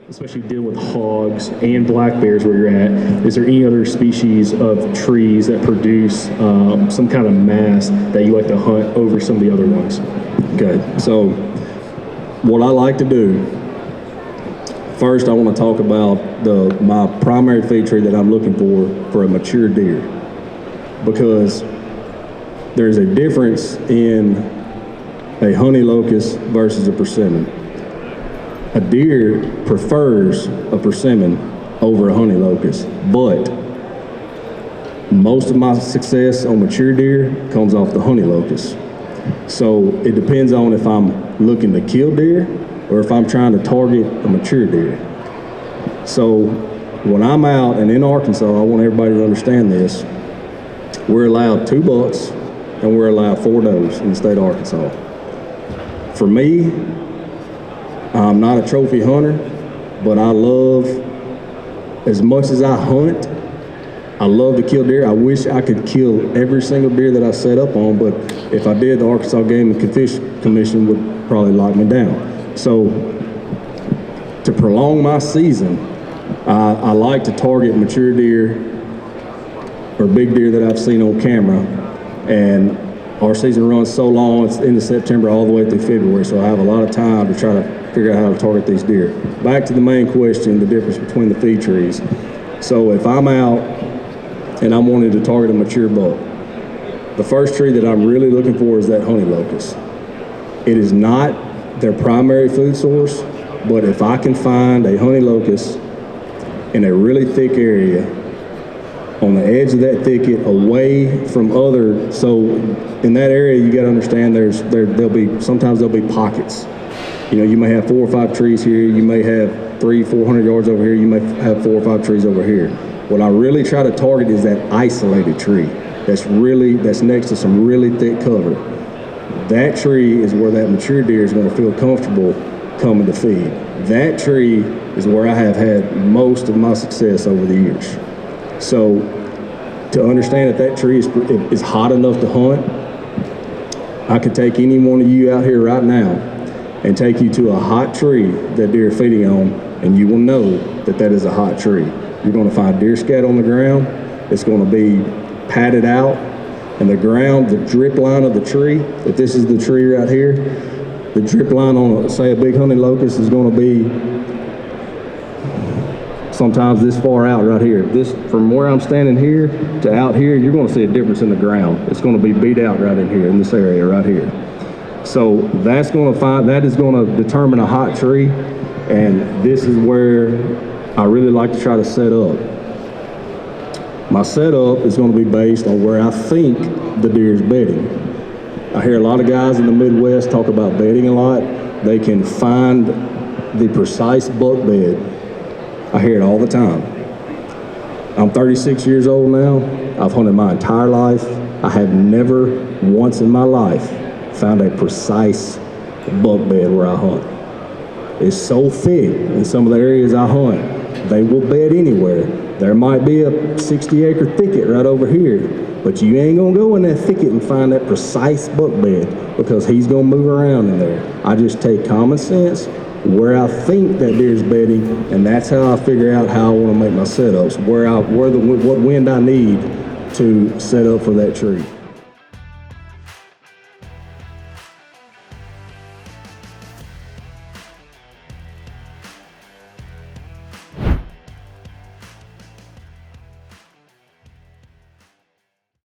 especially deal with hogs and black bears where you're at, is there any other species of trees that produce some kind of mass that you like to hunt over some of the other ones? Okay, so what I like to do, first I want to talk about my primary feed tree that I'm looking for a mature deer, because there's a difference in a honey locust versus a persimmon. A deer prefers a persimmon over a honey locust, but most of my success on mature deer comes off the honey locust. So it depends on if I'm looking to kill deer or if I'm trying to target a mature deer. So when I'm out and in Arkansas, I want everybody to understand this. We're allowed 2 bucks and we're allowed 4 does in the state of Arkansas. For me, I'm not a trophy hunter, but I love, as much as I hunt, I love to kill deer. I wish I could kill every single deer that I set up on, but if I did, the Arkansas Game and Fish Commission would probably lock me down. So to prolong my season, I like to target mature deer or big deer that I've seen on camera, and our season runs so long, it's into September all the way through February, so I have a lot of time to try to figure out how to target these deer. Back to the main question, the difference between the feed trees. So if I'm out and I'm wanting to target a mature buck, the first tree that I'm really looking for is that honey locust. It is not their primary food source, but if I can find a honey locust in a really thick area, on the edge of that thicket, away from other, so in that area you got to understand sometimes there'll be pockets. You know, you may have 4 or 5 trees here, you may have 300-400 yards over here, you may have 4 or 5 trees over here. What I really try to target is that isolated tree that's next to some really thick cover. That tree is where that mature deer is going to feel comfortable coming to feed. That tree is where I have had most of my success over the years. So to understand that tree is hot enough to hunt, I could take any one of you out here right now and take you to a hot tree that deer are feeding on, and you will know that that is a hot tree. You're going to find deer scat on the ground. It's going to be padded out, and the ground, the drip line of the tree, if this is the tree right here, the drip line on, say, a big honey locust is going to be sometimes this far out right here. This, from where I'm standing here to out here, you're going to see a difference in the ground. It's going to be beat out right in here, in this area right here. So that is going to determine a hot tree, and this is where I really like to try to set up. My setup is going to be based on where I think the deer is bedding. I hear a lot of guys in the Midwest talk about bedding a lot. They can find the precise buck bed. I hear it all the time. I'm 36 years old now. I've hunted my entire life. I have never once in my life found a precise buck bed where I hunt. It's so thick in some of the areas I hunt, they will bed anywhere. There might be a 60-acre thicket right over here, but you ain't gonna go in that thicket and find that precise buck bed because he's gonna move around in there. I just take common sense, where I think that deer's bedding, and that's how I figure out how I want to make my setups, what wind I need to set up for that tree.